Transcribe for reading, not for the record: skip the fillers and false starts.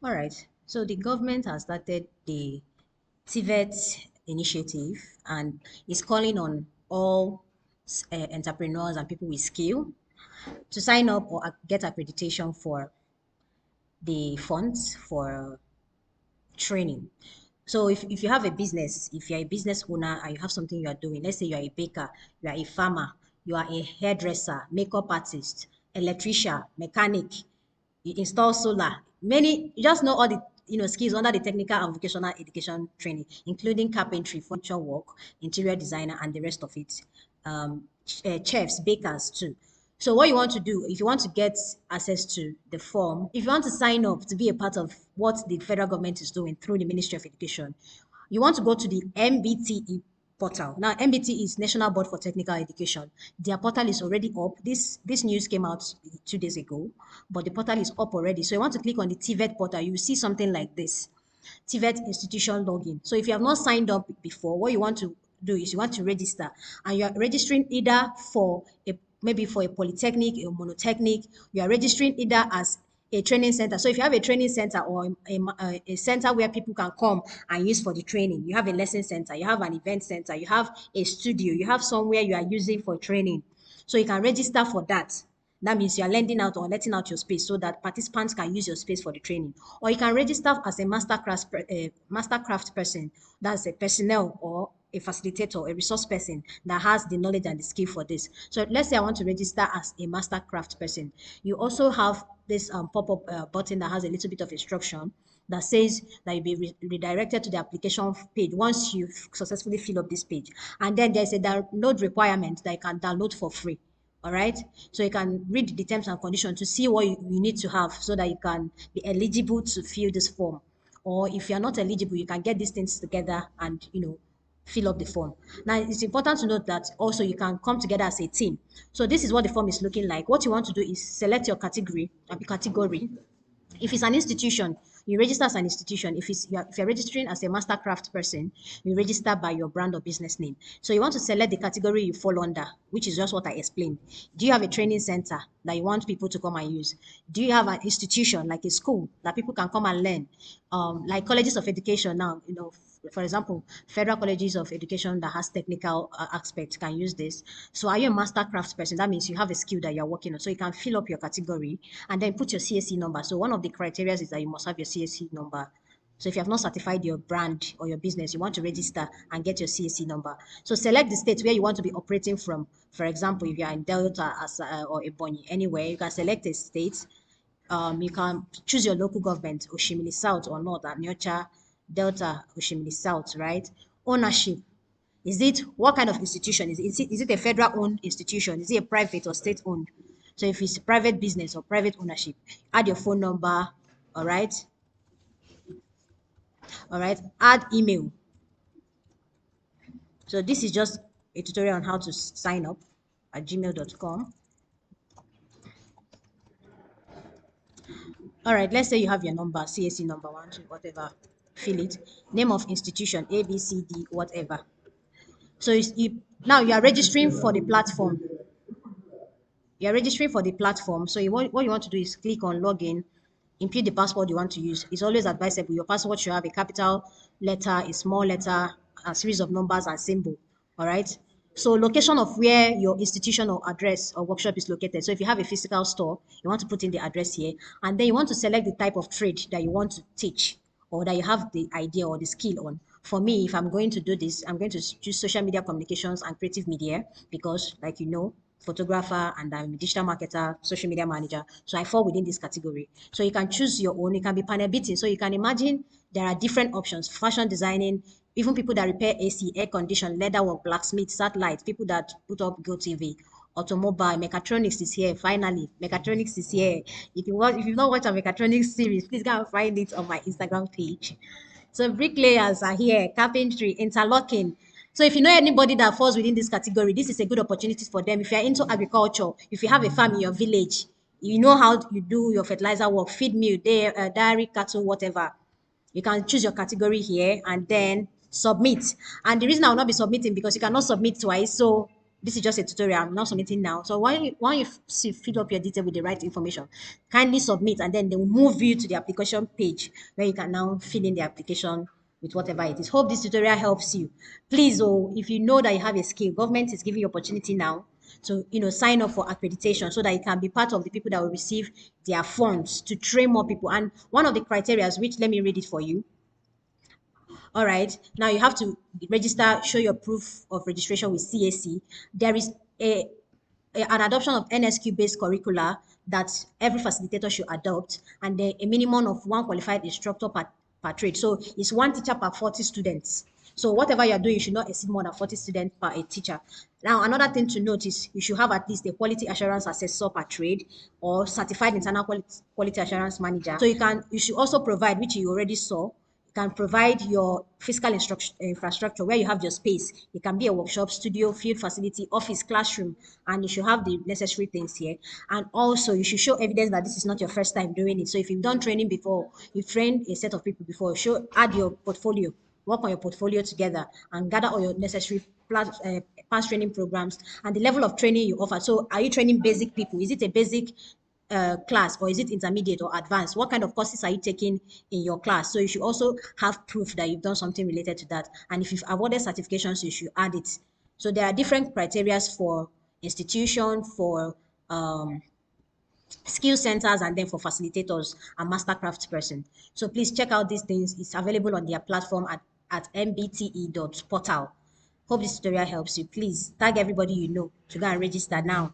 All right. So the government has started the TVET initiative and is calling on all entrepreneurs and people with skill to sign up or get accreditation for the funds for training. So if you have a business, if you're a business owner and you have something you are doing, let's say you are a baker, you are a farmer, you are a hairdresser, makeup artist, electrician, mechanic, you install solar, many, you just know all the skills under the technical and vocational education training, including carpentry, furniture work, interior designer, and the rest of it. Chefs, bakers too. So what you want to do, if you want to get access to the form, if you want to sign up to be a part of what the federal government is doing through the Ministry of Education, you want to go to the NBTE portal. Now, NBTE is National Board for Technical Education. Their portal is already up. This news came out 2 days ago, but the portal is up already. So you want to click on the TVET portal. You will see something like this, TVET institution login. So if you have not signed up before, what you want to do is you want to register, and you are registering either for maybe for a polytechnic, a monotechnic. You are registering either as a training center. So if you have a training center or a center where people can come and use for the training, you have a lesson center, you have an event center, you have a studio, you have somewhere you are using for training. So you can register for that. That means you are lending out or letting out your space so that participants can use your space for the training. Or you can register as a master craft person. That's a personnel or a facilitator, a resource person that has the knowledge and the skill for this. So let's say I want to register as a master craft person. You also have this pop-up button that has a little bit of instruction that says that you'll be redirected to the application page once you successfully fill up this page. And then there's a download requirement that you can download for free. All right. So you can read the terms and conditions to see what you need to have so that you can be eligible to fill this form. Or if you're not eligible, you can get these things together and, fill up the form. Now, it's important to note that also you can come together as a team. So this is what the form is looking like. What you want to do is select your category. If it's an institution, you register as an institution. If you're registering as a master craft person, you register by your brand or business name. So you want to select the category you fall under, which is just what I explained. Do you have a training center that you want people to come and use? Do you have an institution like a school that people can come and learn? Like colleges of education now, for example, federal colleges of education that has technical aspects can use this. So are you a master craft person? That means you have a skill that you're working on. So you can fill up your category and then put your CSE number. So one of the criteria is that you must have your CSE number. So if you have not certified your brand or your business, you want to register and get your CSE number. So select the state where you want to be operating from. For example, if you are in Delta or Ebonyi, anywhere, you can select a state. You can choose your local government, Oshimili South or North, Aniocha, Delta, Oshimili South, right? Ownership. What kind of institution? Is it a federal owned institution? Is it a private or state owned? So if it's private business or private ownership, add your phone number, all right? All right, add email. So this is just a tutorial on how to sign up at gmail.com. All right, let's say you have your number, CSC number 1, 2, whatever, fill it. Name of institution, A, B, C, D, whatever. So now you are registering for the platform. You are registering for the platform. So what you want to do is click on login, input the password you want to use. It's always advisable your password should have a capital letter, a small letter, a series of numbers and symbol. All right. So location of where your institution or address or workshop is located. So if you have a physical store, you want to put in the address here, and then you want to select the type of trade that you want to teach or that you have the idea or the skill on. For me, if I'm going to do this, I'm going to choose social media communications and creative media because, like photographer and I'm a digital marketer, social media manager. So I fall within this category. So you can choose your own. It can be panel beating. So you can imagine there are different options: fashion designing, even people that repair AC, air condition, leatherwork, blacksmith, satellite, people that put up Go TV, automobile, mechatronics is here. Finally, mechatronics is here. If you've not watched a mechatronics series, please go and find it on my Instagram page. So bricklayers are here, carpentry, interlocking. So if you know anybody that falls within this category, this is a good opportunity for them. If you're into agriculture, if you have a farm in your village, you know how you do your fertilizer work, feed milk, dairy, cattle, whatever. You can choose your category here and then submit. And the reason I will not be submitting because you cannot submit twice. So This is just a tutorial. I'm not submitting now. So when you fill up your detail with the right information, kindly submit, and then they will move you to the application page where you can now fill in the application with whatever it is. Hope this tutorial helps you. Please, oh, if you know that you have a skill, government is giving you opportunity now to sign up for accreditation so that you can be part of the people that will receive their funds to train more people. And one of the criteria, which let me read it for you. All right. Now you have to register, show your proof of registration with CAC. There is an adoption of NSQ-based curricula that every facilitator should adopt, and then a minimum of one qualified instructor per trade. So it's one teacher per 40 students. So whatever you're doing, you should not exceed more than 40 students per a teacher. Now, another thing to note is you should have at least a quality assurance assessor per trade or certified internal quality assurance manager. So you should also provide, which you already saw, can provide your physical infrastructure where you have your space. It can be a workshop, studio, field facility, office, classroom, and you should have the necessary things here. And also, you should show evidence that this is not your first time doing it. So if you've done training before, you've trained a set of people before, add your portfolio, work on your portfolio together, and gather all your necessary past training programs and the level of training you offer. So are you training basic people? Is it a basic class, or is it intermediate or advanced? What kind of courses are you taking in your class? So you should also have proof that you've done something related to that. And if you've awarded certifications, you should add it. So there are different criteria for institution, for skill centers, and then for facilitators and master craft person. So please check out these things. It's available on their platform at nbte.portal. Hope this tutorial helps you. Please tag everybody you know to go and register now.